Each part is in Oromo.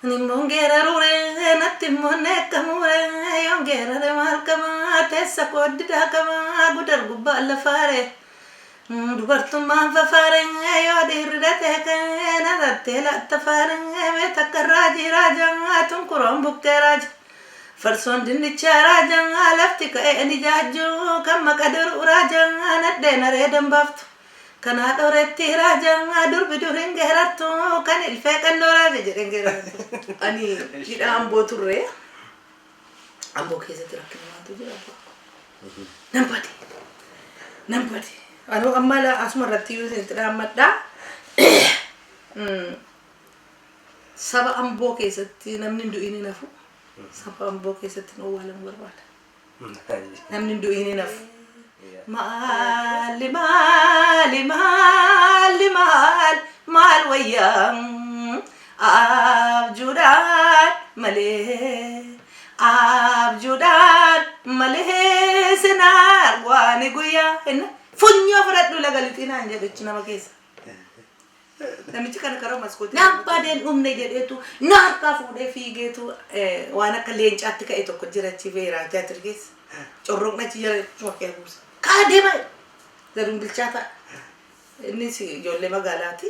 Nimongera rure natimone kamure yongera de malkama tessa kodda kama gudar gubba alla fare dubartummaan fafare yo dirrate kana dattela tafare me takarraji raja tun kurom bukkeraj farson dinnicha raja lafti ka eni jajju kam makadur raja nadde nare dambaftu kana doretti raja dur bidurin geratu kan ilfeqan dora jerengera ani kida ambo turre ambo kese trakkinatu jira nampati anu amala asmarati yusin tramadda saba ambo kesatti namni du'ini nafu saba ambo kesatti no wala barbada namni du'ini nafu mal wayam abjudan male senar wani guya funyo fraddu lagalitina anje becina makesa namichi kan karo maskoti nampaden umne jedetu narka fude figetu wana kalenchatti ka etoko jirachi vera teatrigis corrokna ci jara chokebus kadema darun bilchata inni si jolle magalati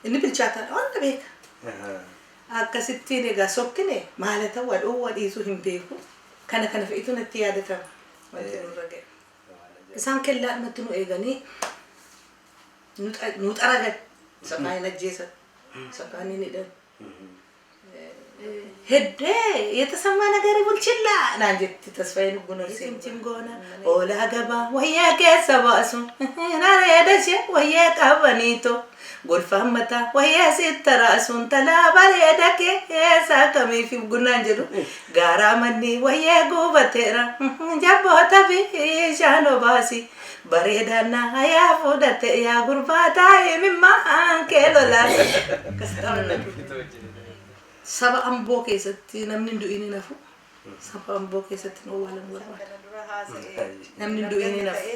inni bilchata on beka akkasitti ga sokkine malata wado wadisu himbeku kana feetu natti yadata matinu rage isan kella matinu egani nutaraga sakayna jesa sakani ni dan hedde የተሰማ ነገር ይብልችላ ናንጀት ተስፋዬን ጉኖር ሲምቲም ጎና ኦላ ገባ ወያ ከሰባሱ ናሬደሽ ወያ ቀበኒቶ ጎልፋመታ ወያ ሲተራሱን ተላባሬደከ ሳከሚ ፊ ጉናንጀዱ ጋራመኒ ወያ ጎበቴራ ጃቦታ ቢሻኖ ባሲ በሬዳና ያፉደተ ያ ጉርባታ የሚማ አንከሎላ ከስታውነ saba ambo kesatti namni du'ini nafu saba ambo kesatti no wala barbada namni du'ini nafu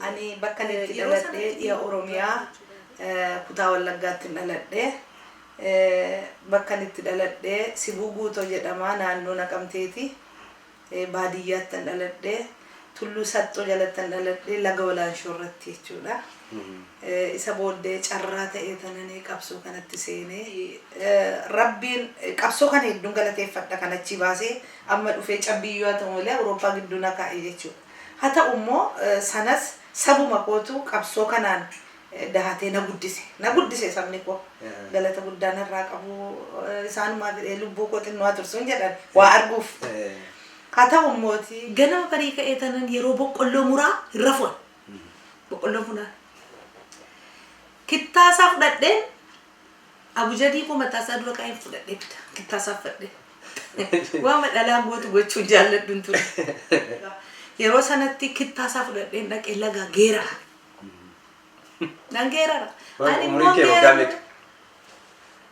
ani bakkanetti daladde ya oromiya kutaa wallaggaatti daladde bakkanetti daladde sibuguuto jedhama naannoo naqamteeti baadiyyaatti daladde tullu satto jalatti daladde laga walaanshoorratti jechuudha isa booddee carraa ta'ee tanane qabsoo kanatti seene rabbiin qabsoo kana hedduun galateeffadha kanachi baasee amma dhufee cabbiyyoo ta'ulee Awurooppaa gidduu na kaa'e jechuudha haa ta'u immoo sanas sabuma kootu qabsoo kanaan dahatee na guddise sabni koo galata guddaan irraa qabu isaanumaa fidee lubbuu kootiin nu tursuun jedhan waa arguuf haa ta'u immooti ganama barii ka'ee tanan yeroo boqqolloo muraa hin rafuun boqqolloo muraa kittasa fudadde abujadi ko matasa dura kain fudadde kittasa fudadde wa madala gotu gochu jalladun tur yero sanatti kittasa fudadde ndaqe laga gera dan gera ani mo gera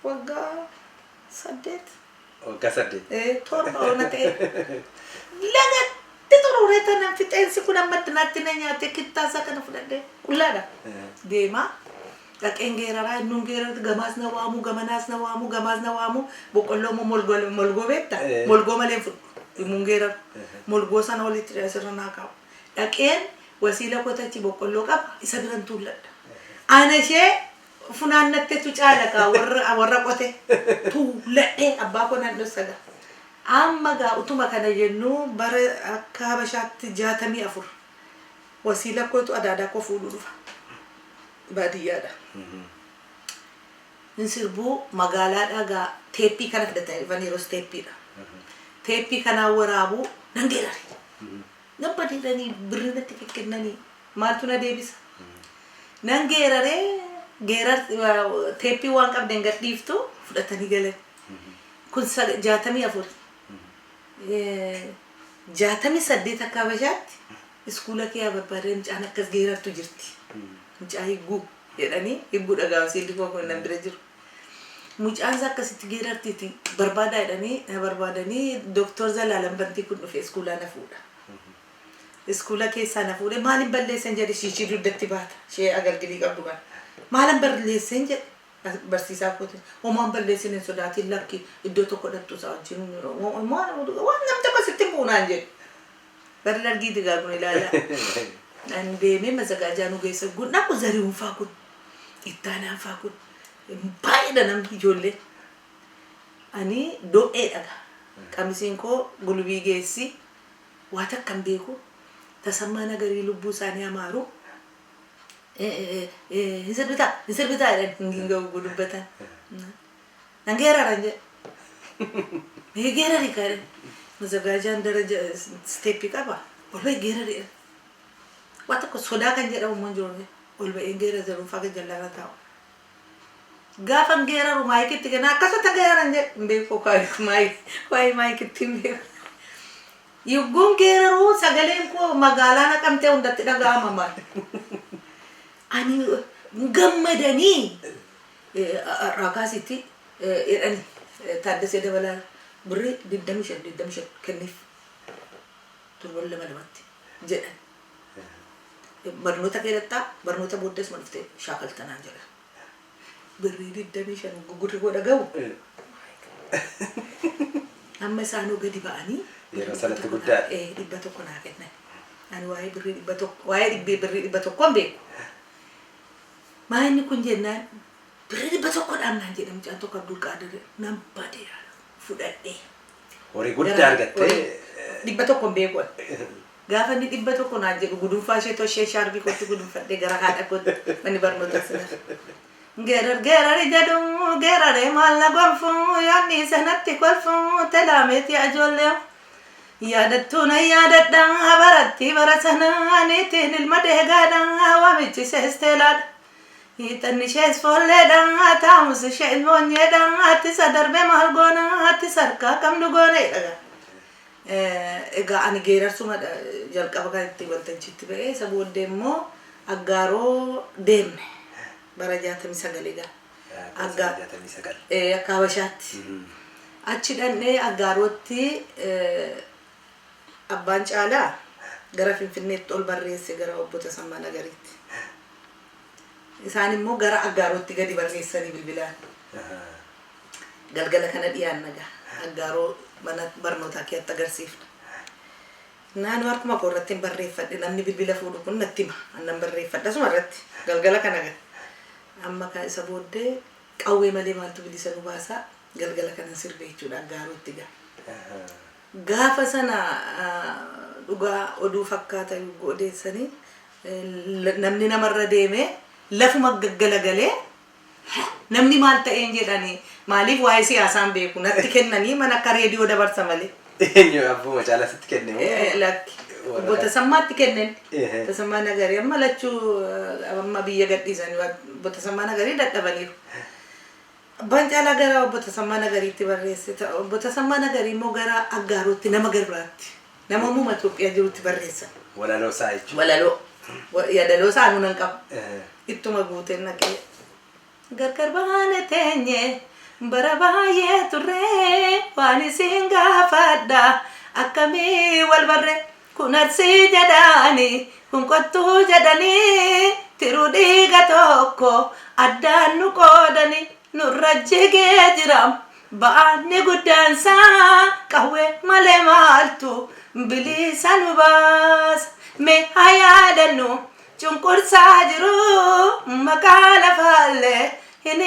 waga sadet torba onate laga titorureta nan fitensi kuna matnatti nanyate kittasa kana fudadde ulada dema Kakengera nungera gamas na wamu gamanas na wamu gamas na wamu bokollo mo molgo betta molgo malen fu mungera molgo sana oli tresera naka daken wasila ko tachi bokollo kap isagran tulad anashe funannatte tu chala ka warra qote tulade abba ko nan dosaga amma ga utuma kana jennu bar akka bashatti 64 wasila ko tu adada ko fudu dufa badiyada insirbu magala daga tepi kana fidata vaniro tepi da tepi kana warabu nangerari nabadi dani birna tikkenani maltuna debis nangerare gerar tepi wan qab dengar diftu fudatani gale kun jatami afur jatami saddeta kabajat iskula ke abarbaren jana kas gerar tu jirti mucaa higu jedhani higu dhagaamsiilli koo nan bira jiru mucaan akkasitti geerartiiti barbaada jedhani barbaadani doktor Zalaalam Bantii kun dhufe iskula na fuudha iskula keessa na fuudhe maalin balleessan jedhe shiishii duddatti baata shee agalgilii qabdu kan maalan balleessan jedhe barsiisaa kooti homaan balleessine sodaatiin lakki iddoo tokko dhattu isaa wajjin waan nam tokko sitti buunaan jedhu bari dargii digaa kun ilaala an deemee mazagaajaa nu geessa gunna ku zari'uun faa kun ittaanaan faa kun baay'eedha namni ijoollee ani do'ee dhaga qamisiin koo gulbii geessi waa takkan beeku tasammaa nagarii lubbuu isaanii amaaru hinsirbitaa jedhan gudubbatan nan geeraran jedhe geerari kaadhe mazagaajaan daraja steeppii qaba ol ba'e geerari waa tokko sodaa kan jedhamu immoo jiru ol ba'ee geera zaruun faa jallaara taa'u gaafa geeraru maayikitti kenna akkasota geeraran jedhe hin beeku waa'ee maayikitti hin beeku yugguun geeraru sagaleen koo magaalaa naqamtee hundatti dhaga'ama maal ani gammadanii raakaasitti jedhani taaddasee dabalaa birrii 25 kenniif turban lamatti jedhan barnoota keedattaa barnoota booddees ma dhuftee shaakaltanaan jedha birrii 25 gugurri godha ga'u amma isaanoo gadi ba'anii yeroo sanatti guddaa dhibba tokko naa kennan ani waa'ee birrii 100 beeku maayini kun jennaan birrii 100 dhaamnaan jedhamu caan tokko Abdul Qaadir nan badee fudhadhee horii guddaa argattee 100 beeku gaafa inni 100 naan jedhu gudunfaa ishee toshee shaarbii kootti gudunfadhee gara haadha kootti manni barnoota sina geerar jedhu geeraree maal na gonfu yaadni sanatti kolfu telaameeti ajoollee yaadattuuna yaadadhaa baratti bara sanaaniitiin ilma deegaadhaa waamichi seesteelaadha hiixanni ishees foolleedhaa taamus ishee ilmoonyeedhaa atti sadarbee maal goonaa atti sarkaa kamnu goona jedhaga egaa ani geerarsuma jalqaba kan itti waltajjiitti ba'ee isa booddee immoo aggaaroo deemne bara 69 egaa akka Habashaatti achi dhannee aggaarootti abbaan caalaa gara Finfinneetti ol barreesse gara obbo Tasammaa Nagariitti isaan immoo gara aggaarootti gadi barreessanii bilbilaan galgala kana dhiyaannaga aggaaroo mana barnootaa keessatti agarsiifna naannoo harkuma koo irratti barreeffadhe namni bilbila fuudhu kun natti hima annan barreeffadha suma irratti galgala kana amma ka isa booddee qawwee malee maaltu bilisa nu baasaa galgala kana sirbee jechuudha aggaaruutti gaafa sana dhugaa oduu fakkaata odeessanii namni namarra deemee lafuma gaggalagalee namni maal ta'een jedhanii maaliif waa'ee siyaasaan beeku natti kennanii mana akka reediyoo dabarsa malee eenyu abbuma caalaa sitti kenne lakki obbo Tasammaatti kennen Tasammaa Nagarii amma lachuu amma biyya gadhiisanii obbo Tasammaa Nagarii dadhabaniiru abbaan caalaa gara obbo Tasammaa Nagariitti barreesse obbo Tasammaa Nagarii immoo gara aggaaruutti nama garbiraatti nama muuma Itoophiyaa jirutti barreessan walaloo isaa jechuudha walaloo yaadaloo isaa nuun qabu ittuma guuteen naqee gargar baane teenye bara baay'ee turree waan isin gaafadha akkamii wal barre kun arsii jedhanii kun qottuu jedhanii tiruu dhiiga tokko addaan nu qoodanii nurra jigee jira ba'aanni guddaansaa qawwee malee maaltu bilisa nu baasa mee haa yaadannu cunqursaa jiru maqaa lafaallee hin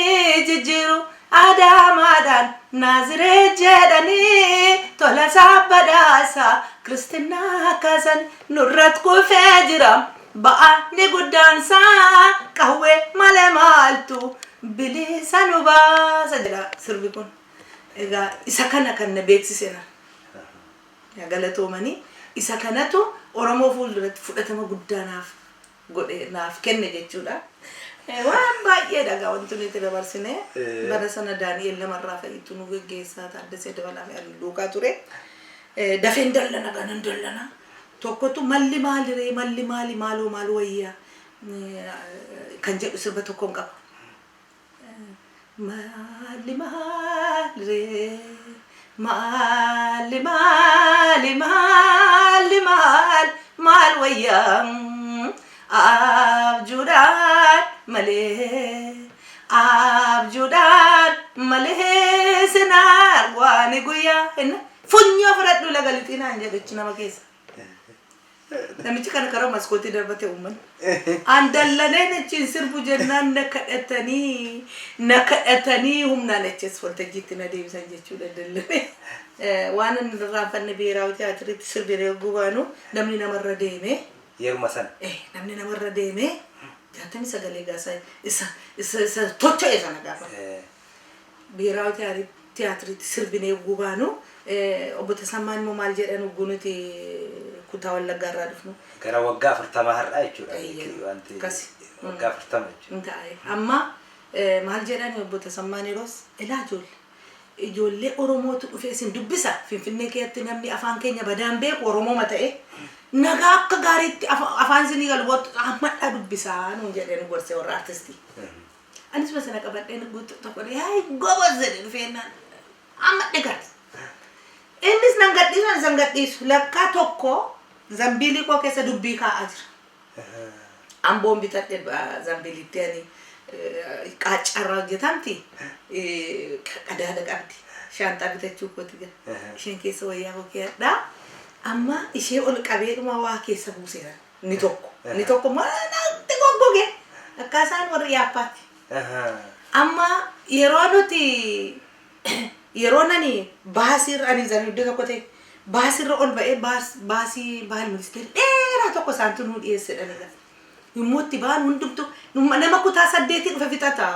jijjiiru Adamaadhaan Naaziree jedhanii tola sabbadaasa Kristinaa kaasan nurratti kufee jira ba'aanni guddaansaa qawwee malee maaltu bilisa nu baasa jedha sirbi kun egaa isa kana kan na beeksisena galatoomanii isa kanatu Oromoo fuulduratti fudhatama guddaa naaf kenne jechuudha waan baay'ee dhagaa wanti nuti dabarsine bara sana Daani'el namarraa fa'iitu nu geggeessaa taaddasee dabalaa fi duukaa ture dafeen dallana ganan dallana tokkotu malli maaliree malli maali maaloo wayyaa kan jedhu sirba tokkoon qaba malli maaliree maal wayyaa abjuudhaan malee abjuudhaan إنه فنيا فرد ولا قالتينا عن جد إيش كيس namichi kana karaa maskootii darbate uummanni aan dallaneen achiin sirbu jennaan na kadhatanii humnaan achiis waltajjiitti na deebisan jechuudha dallane waan inni irraanfanne biiraawi tiyaatiriitti sirbiree gubaanu namni namarra deeme yeruma san namni namarra deeme 69 gaasaa isa tocho'e sana gaafa biiraawi tiyaatiriitti sirbinee gubaanu obbo Tasammaan immoo maal jedhan ugunuti kutaa wallaggaa irraa dhufnu gara waggaa 40 har'aa jechuudha wanti waggaa 40 jechuudha amma maal jedhan obbo Tasammaan yeroos ilaa ijoollee Oromootu dhufee isin dubbisa Finfinnee keessatti namni afaan keenya badaan beeku Oromoo ta'e nagaa akka gaariitti afaan isinii galboottu ammadhaa dubbisaa nuun jedheen gorsee warra artistii anis masana qabadheen guutuu tokko yaay goboz jedhe dhufeenaan ammadhe gad innis nan gadhiisu san gadhiisu lakkaa tokko zambiilii koo keessa dubbii kaa'aa jira amboon bitadhe zambiilitti ani qaaccarraa hojjetamti qadaada qabdi shaantaa bitachuu kooti gara isheen keessa wayyaa koo keedhaa amma ishee ol qabeedhuma waa keessa buuseera ni tokko maanaatti goggoge akkaasaan warri yaappaatti amma yeroo nuti yeroo nani baasir ani zanudde tokko ta'e baasirra ol ba'ee baasii baal ministeera dheeraa tokko saantu nu dhiyeessedhani gara yommuutti baan hundumtu nama kutaa 8 dhufe fixata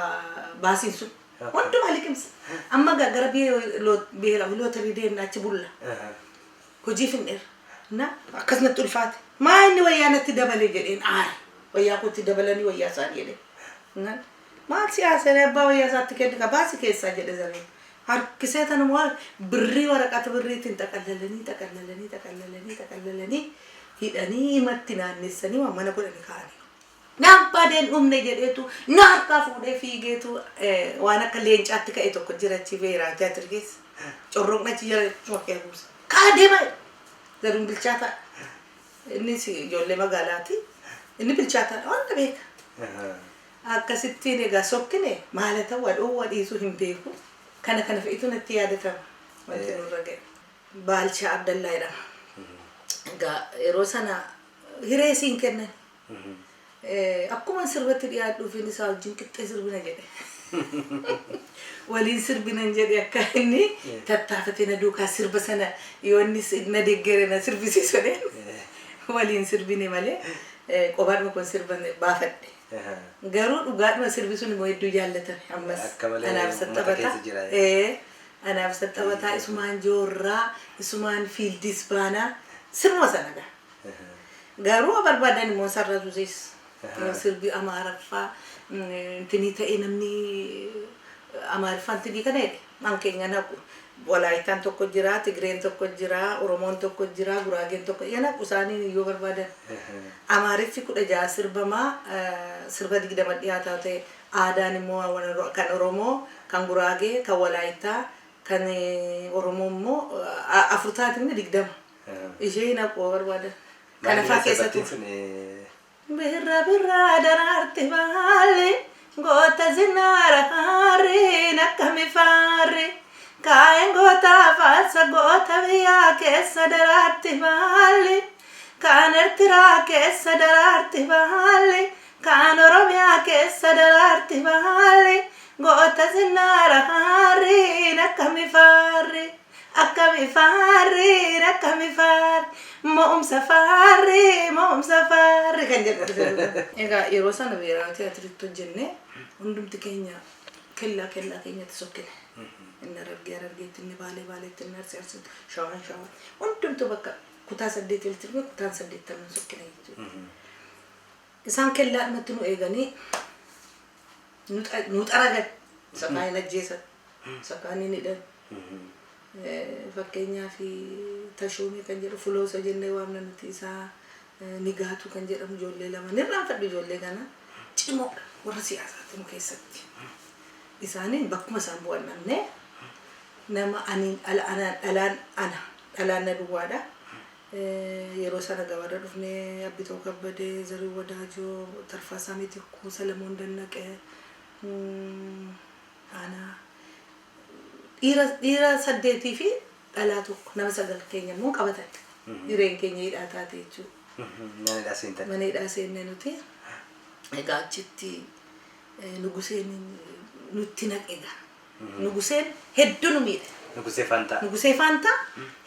baasiin sun hunduma liqimsa amma gara beela lootarii deemna achi bulla hojii finneera na akkasumatti ulfaate maa inni wayyaa natti dabale jedheen aara wayyaa kootti dabalanii wayyaa isaan jedhe maal siyaasa abbaa wayyaa isaatti kenni ka baasii keessaa jedhe zareen harkisee tanuma birrii waraqata birriitiin xaqallalanii hidhanii himatti naannessanii mana godhanii kaa'anii nampaaden dhumne jedheetu naarkaa fuudhee fiigeetu waan akka leencaatti ka'e tokko jirachi beeraa tiyaatiri keessa corroqna achi jala chokkee buusa kaadema zaruun bilchaata innis ijoollee magaalaati inni bilchaata wanta beeka akkasittiin egaa sokkine maalata wadhoo dhiisuu hin beeku kana fe'itu natti yaadatama wanti nurra ga'e Baalchaa Abdallaa jedhama egaa yeroo sana hiree siin kennan akkuma sirbatti dhiyaadhuufiin isaa wajjin qixxee sirbina jedhe waliin sirbinan jedhe akka inni tattaafatee na duukaa sirba sana yoonni na deeggere na sirbisiisone waliin sirbine malee qobaadhuma kun sirban baafadhe garuu dhugaadhuma sirbisuun immoo hedduu jaallatame ammas anaaf saxabataa isumaan joorraa isumaan fiildis baanaa sirma sana garuu barbaadan immoo sarara tuusis sirbi Amaaraffaa intini ta'e namni Amaaraffaan tidii kana jedhe man keenya naqu Walaayitaan tokko jira Tigreen tokko jira Oromoon tokko jira Guraageen tokko yana qusaanii yoo barbaadan Amaariffi 16 sirbamaa sirba 20 dhiyaataa ta'e aadaan immoo kan Oromoo kan Guraagee kan Walaayitaa kan Oromoo immoo 40 ishee naqu barbaadan kana faa keessatti birra daraarti baale goota zinaara haare nakami faare kaa'een goota faasa goota biyyaa keessa daraarti baale kaan Ertiraa keessa daraarti baale kaan Oromiyaa keessa daraarti baale goota zinaara haare nakami faare akkami faare mo'um safari kan jedhu egaa yeroo sana beeraa tiyaatiriitti hojjenne hundumti keenya kellaa keenyatti sokkine inni argeetti inni baaleetti inni arsiitti shawaan hundumtu bakka kutaa 8 iltirme kutaan 8 sokkine jechuudha isaan kellaadhumatti nu eeganii nu xaragan sakaa hin ajjeesan sakaa hin hidhan fakkeenyaa fi tashuumii kan jedhu fuloosa jennee waamna nuti isaa nigaatu kan jedhamu ijoollee lama nirraan fadhu ijoollee kana cimoodha warra siyaasaati nu keessatti isaaniin bakkuma isaan bu'an namne nama dhalaan na duwwaadha yeroo sana gabaadha dhufnee Abbitoo Kabbadee Zarii Wadaajoo Tarfaasaa Mitikuu Salamoon Dannaqee ana dhiira 8 fi dhalaa tokko nama sagal keenya immoo qabatan. Jireen keenya hidhaa taate jechuudha. Mana hidhaa seenne nuti. Egaa achitti nuguseen nutti naqeega. Nuguseen hedduu nu miidhe. Nugusee Faantaa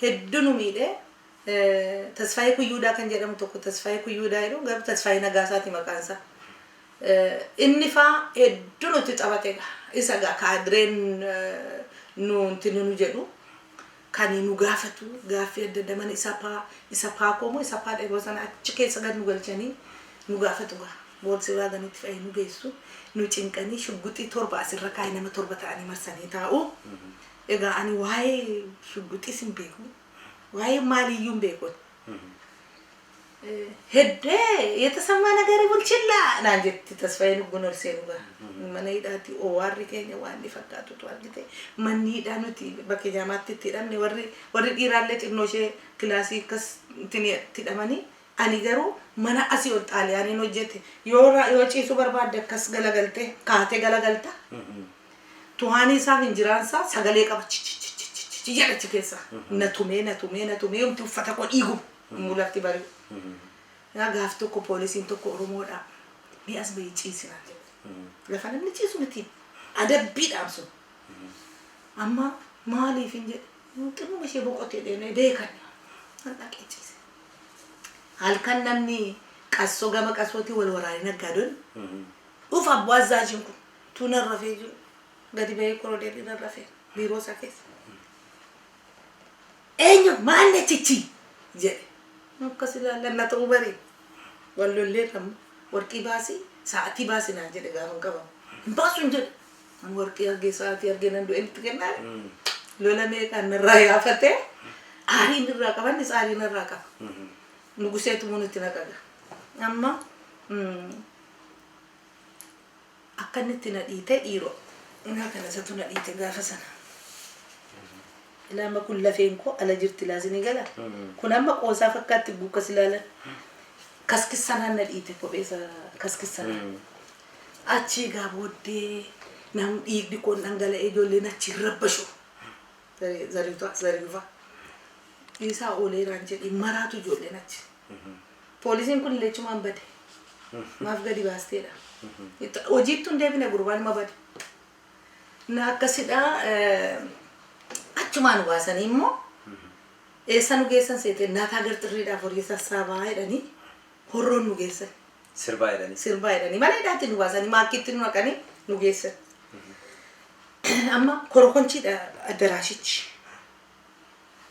hedduu nu miidhe. Tasfaayee Kuyyuudhaa kan jedhamu tokko Tasfaayee Kuyyuudhaa jedhu garuu Tasfaayee Nagaasaati maqaan isaa. Inni faa hedduu nutti taphateega. Isa gaa kaadireen nu jedhu kan nu gaafatu gaaffii adda addaa mana isa paakoomoo isa paadheeroo sana achi keessa gad nu galchanii nu gaafatu gaa. Boolsi waaganitti fe'ee nu geessu nu cinqanii shugguxii torba asirra kaa'ee nama torba ta'anii marsanii taa'u. Egaa ani waa'ee shugguxiis hin beeku. Waa'ee maaliyyuu hin beeku. Heddee የተሰማ ነገር ይብልችላ naan jetti Tasfaayeen Gunnorseen gaa. Mana hidhaatti OR keenya waan inni fakkaatutu argite. Manni hidhaa nuti bakka jaamaatti itti hidhamne warri dhiiraallee xinnoo ishee kilaasii akkas itti hidhamanii. Ani garuu mana asii ol xaaliyaaniin hojjete yoo ciisu barbaadde akkas galagalte kaatee galagalta. Tuhaanii isaaf injiraansaa sagalee qaba jedhachi keessa. Na tumee umti uffata koo dhiigu mul'atti bari'u. Gaaf tokko poolisiin tokko Oromoodhaa mee as bahii ciisinaa jedhu. Lafa namni ciisu miti adabbiidhaan sun. Amma maaliif hin jedhe xinnuma ishee boqotee deemee beekan dhaqee ciise. Halkan namni qassoo gama qassootii wal waraanee naggaadoon dhufa abbaa azaajin kun tuunan rafee jiru gadi bahee korodeerri nan rafee biiroo isaa keessa. Eenyu maanne chichi jedhe akkas ilaallan na ta'uu baree wallollee ramma warqii baasii sa'aatii baasii naan jedhe gaafa qabamu. Hin baasu hin jedhe an warqii argee sa'aatii argee nan du'e itti kennaare lola meeqaan narraa yaafatee aariin irraa qabannis aariin irraa qaba. Nuguseetu munitti naqaga. Amma akkanitti na dhiite dhiiroo. Naa kana isatu na dhiite gaafa sana. Ilama kun lafeen koo ala jirti laasinii gala. Kun amma qoosaa fakkaatti buukas ilaalan. Kaskissanaan na dhiite kopheessa kaskissanaan. Achi gaa booddee nam dhiigdi koon dhangala'ee ijoolleen achi rabbashu. Zariifa. Isaa ooleeraan jedhee maraatu ijoolleen achi. Poolisiin kun illee cumaan bade. Maaf gadi baasteedha. Hojiittu hin deebine gurbaan ma bade. Na akkasidha achumaan baasanii immoo eessa nu geessan seete naataa garxirriidhaaf horii sassaabaa jedhanii horroon nu geessan. Sirbaa jedhanii mana hidhaatti nu baasanii maakkiitti nu naqanii nu geessan. Amma korokonchiidha addaraashichi.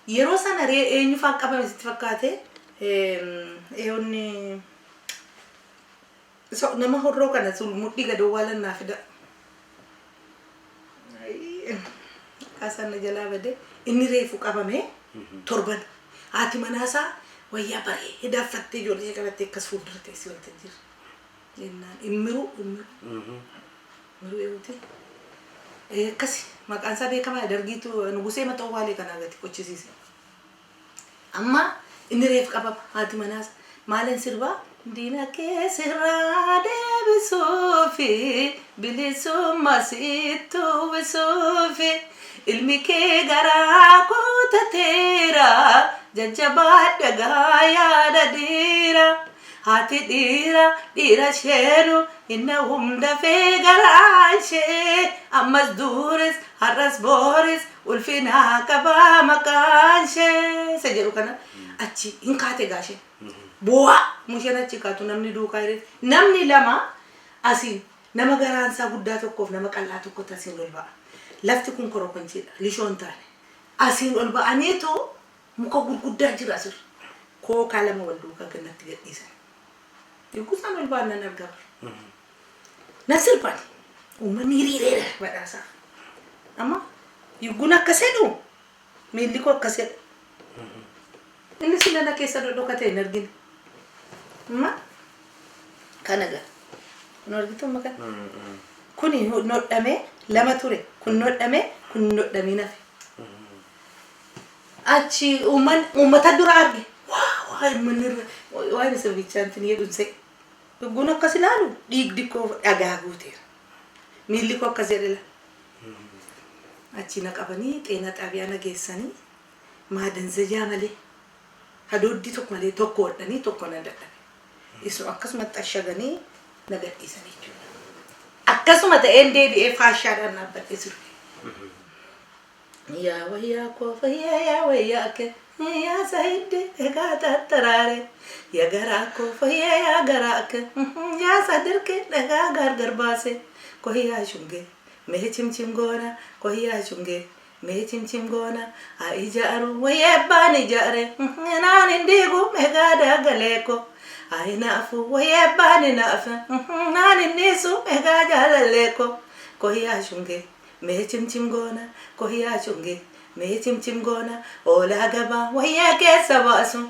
Yeroo sana eenyu faan qabame sitti fakkaate eewonni nama horroo kana sun mudhii gadoo waalan naa fida. Kaasana jalaa bade inni reefu qabame torban haati manaasaa wayyaa baree hidhaaffattee ijoollee qabattee akkas fuuldura teessee walitti jirti. Jennaan immiru eewuti. Akkasi maqaan isaa beekamaa dargiitu nugusee maxxoo waalee kanaa gati qochisiise. Amma inni reef qabama haati manaas maalan sirbaa diina kee sirraa deebisuufi bilisummaa sitti uwwisuufi ilmi kee garaa guutateera jajjabaadha gaa yaada dhiira haati dhiira sheenu inna hunda fee garaa ishee ammas duuris har'as booris ulfinaa qabaa maqaan ishee isa jedhu kana achi hin kaate gaashee bu'aa musheen achi kaatu namni duukaa jireenya namni lama asiin nama garaansaa guddaa tokkoof nama qal'aa tokkotti asiin ol ba'a. Lafti kun korokonchiidha lishoon taane asiin ol ba'aniitu muka gurguddaa jira asirra kookaa lama wal duukaa gannatti gadhiisan. Yogguusaan ol ba'an nan argama. Nan sirban uummanni hiriireedha badhaasaa. Amma yogguun akkas jedhu miilli koo akkas jedha. Inni silana keessa dhodhokatee hin argine. Ma kana gaa kun argitu makan kuni nodhame lama ture kun nodhame kun nodhame nafe achi ummata dura arge waa manirra waan isa bichantin yedunse guna akkas ilaalu dhiigdi koo dhagaa guuteera miilli koo akkas jedhela achi na qabanii xeena xaabiyaa na geessanii maadinzajaa malee hadooddi tokko malee tokko hodhanii tokko nan dadhabe isu akkasumatti ashaganii nagadhiisanii jechuudha akkasuma ta'een deebi'ee faashaadhaan dhaabbadhe sirbe yaa wayyaa koofa yaa wayyaa ke yaa sayidde egaa tattaraare yaa garaa koofa yaa garaa ke yaa sadirke egaa gargar baase kohiyaa shunge mee chimchim goona kohiyaa shunge mee chimchim goona ijaaru wayyaa baani jaare naan indigu egaa daagaleeko naafu wayyaa baani naafu naan innisu egaa jaalaleeko kohiyaa shunge mee chimchim goona kohiyaa shunge mee chimchim goona oolaa gabaa wayyaa keessa baasu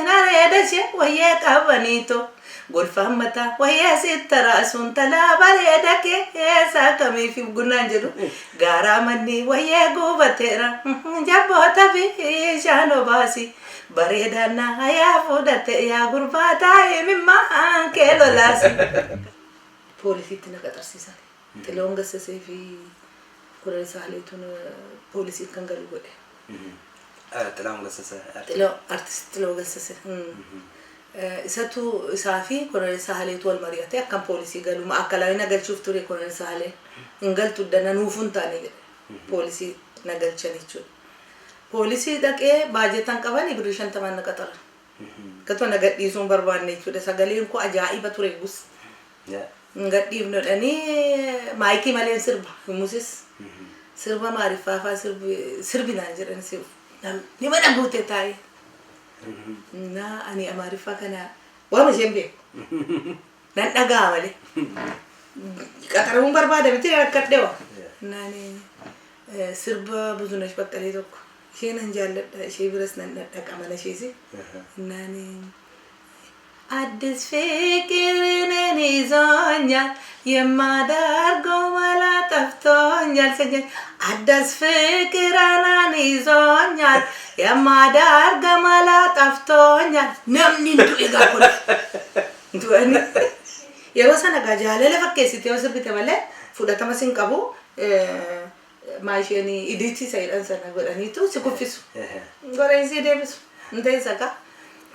nareedashe wayyaa qabaniito golfaan mataa wayyaa sittaraasuun talaa bareeda keessa kamiif gunnaan jedhu gaaraa manni wayyaa guubateera jabboota fi shaanoo baasi bareedaanna hayaa fudhate yaa gurbaa taa'ee mimmaan kee lolaasi. Poolisiitti na qaxarsiisan xiloon gassasee fi kudha saaleetun poolisii kan galu godhe. Xiloon gassasee. Artist xiloon gassasee. Isatu isaa fi kudha saaleetu wal mari'ate akkam poolisii galu akkalaawii nagalchuuf ture kudha saalee hin galtu dana nuufuun taane jedhe poolisii nagalchan jechuudha. Poolisii dhaqee baajetan qaban birrii 50 na qaxaran. Gatoo nagadhiisuun barbaanne jechuudha sagaleen koo ajaa'iba ture gus. Gadhiifnu dhanii maayikii malee sirba himusis sirba maariffaa sirbinaan jedhan ni mana guute taa'e. Na ani amaariffaa kana waama isheen beeku nan dhagaa malee qaxaramuun barbaada miti rakkadhe wa naani sirba Buzunash Baqqalee tokko isheen nan jaalladha ishee biras nan dhaqa mana isheesi naani አዲስ ፍቅርን ይዞኛል የማደርገው መላ ጠፍቶኛል ሰጀን አዲስ ፍቅርን ይዞኛል የማደርገው መላ ጠፍቶኛል ነምኒ እንዱ ይጋኩል እንዱን የሮሰና ጋጃለ ለፈከሲት የወስብ ተበለ ፉዳተማ ሲንቀቡ ማይሸኒ ኢዲቲ ሳይዳን ሰና ጎዳኒቱ ሲኩፍሱ ጎራይዚ ደብሱ እንተይሰካ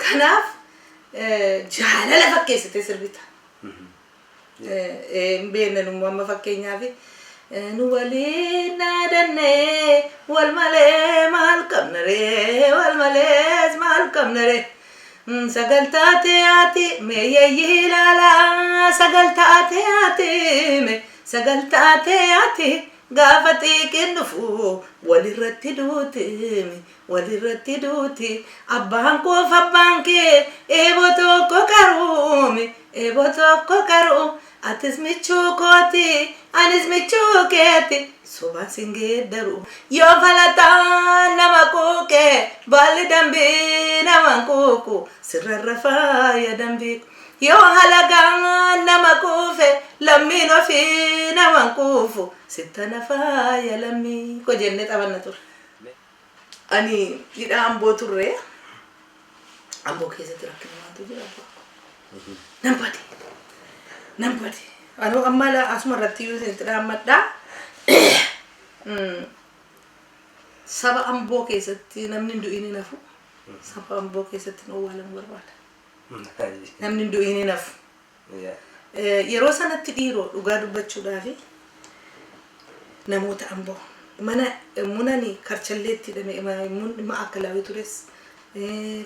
ከናፍ jaalala fakkeessite sirbita beena nu amma fakkeenyaaf nu waliin naadannee wal malee maal qabnaree wal malees maal qabnaree sagaltaate ati meeyyeeyyi ilaalaa sagaltaate ati me sagaltaate ati gaafa xiiqin dhufu walirratti duuti abbaan koof abbaan kee eeboo tokko qaru atis michuu kooti anis michuu keeti sobaan singeeddaru yoo falataan nama kuuqee baalli dambii naman kuuku sirrarra faaya dambiiku yoo halagaan nama kuufe lammiin ofii naman kuufu sittana faaya lammii ko jenne taphanna ture. Ani hidha amboo turre amboo keessatti rakkinaatu jira nampati anu amma asuma irratti yuusin tidhaammadha saba amboo keessatti namni du'ini nafu saba amboo keessatti owwaalan barbaada namni du'ini nafu yeroo sanatti dhiiroo dhugaa dubbachuudhaafi namoota amboo mana munani karchalleetti dhame ma akkalaawii tures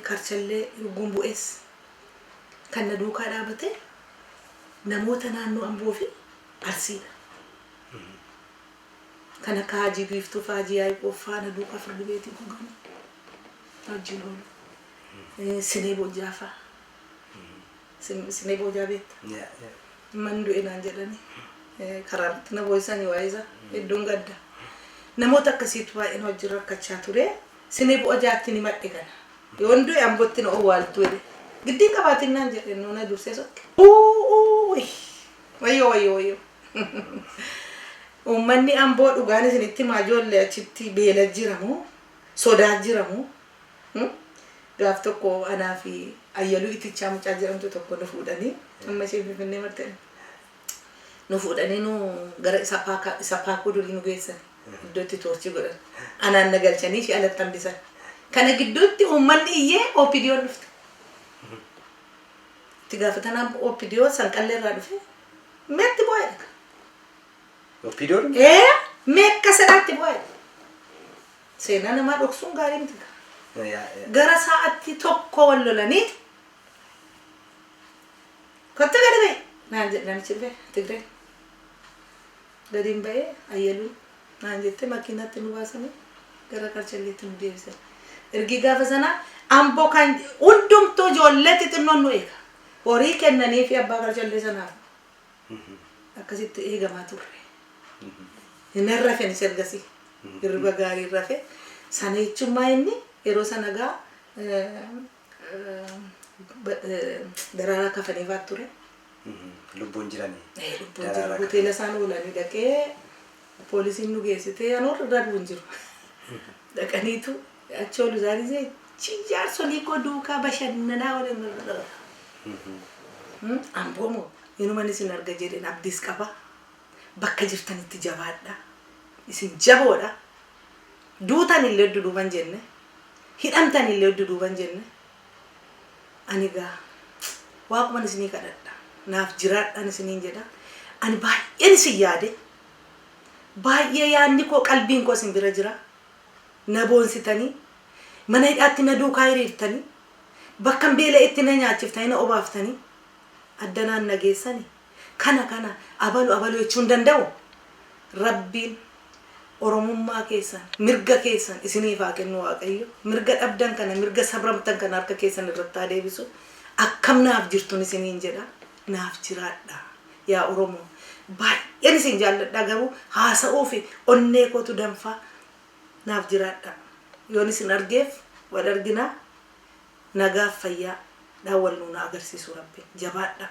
karchallee gumbu'es kan na duukaa dhaabate namoota naannoo amboo fi arsiidha kana kaajii biiftuu faajii yaa'ii qoffaa na duukaa firdi beetii gugamu wajjin oolu sinee bojaafaa sinee bojaa beekta man du'inaan jedhani karaarratti na boysanii waayisaa iddoon gadda namoota akkasiitu baay'een wajjin rakkachaa ture sinee bojaatti ni madhe kana yoon du'e ambootti na owwaaltu jedhe giddii qabaatinaan jedhe noona dursee sokke wayyo ummanni amboo dhugaan isinitti maajoolle achitti beela jiramu sodaa jiramu gaaf tokko anaa fi ayyaluu itichaa mucaa jedhamtu tokko nu fuudhanii amma ishee finfinnee martee nu fuudhanii nu gara isa paakuu durii nu geessan iddootti toorchii godhan anaan na galchanii ishee alatti hambisan kana gidduutti uummanni iyyee OPDO dhufte itti gaafatana OPDO sanqallee irraa dhufe meetti bu'ee OPDO meekka sadaatti bu'ee seenaa namaa dhoksuun gaarii miti gara sa'aatti tokko wal lolanii kotta gadi ba'e naan jedhan chirbe Tigree gadiin ba'ee ayyaluu naan jette makiinatti nu baasanii gara Qarcalleetti nu deebisan ergi gaafa sana amboo kan hundumtuu ijoollee xixinnoon nu eega horii kennanii fi abbaa Qarcallee sanaaf akkasitti eegamaa turre hin rafeen ergasii hirriba gaarii rafe sana jechuummaa inni yeroo sana gaa daraaraa kafanii faat ture lubbuun jiranii lubbuun jiru hoteela isaan oolanii dhaqee poolisiin nu geessitee anoorra darbuun jiru dhaqaniitu achi oolu isaanii jaarsolii koo duukaa bashannanaa waliin amboomoo inuman isin arga jedheen abdiis qaba bakka jirtanitti jabaadha isin jaboodha duutan illee duduuban jenne hidhamtan illee duduuban jenne ani gaa waaquman isinii kadhadha naaf jiraadhaan isiniin jedha ani baay'een isin yaade baay'ee yaadni koo qalbiin koo isin bira jira na boonsitanii mana hidhaatti na duukaa hiriirtanii bakka beela itti na nyaachiftanii na obaaftanii addanaan na geessanii kana abalu jechuun danda'u rabbiin oromummaa keessan mirga keessan isiniif haa kennu waaqayyo mirga dhabdan kana mirga sabramtan kana harka keessan irratti haa deebisu akkam naaf jirtun isiniin jedha naaf jiraadha yaa oromoo baay'een isin jaalladha garuu haasa'uu fi onnee kootu danfaa naaf jiraadha yoon isin argeef wal arginaa nagaaf fayyaa daawwal nuuna agarsiisu rabbi jabaadha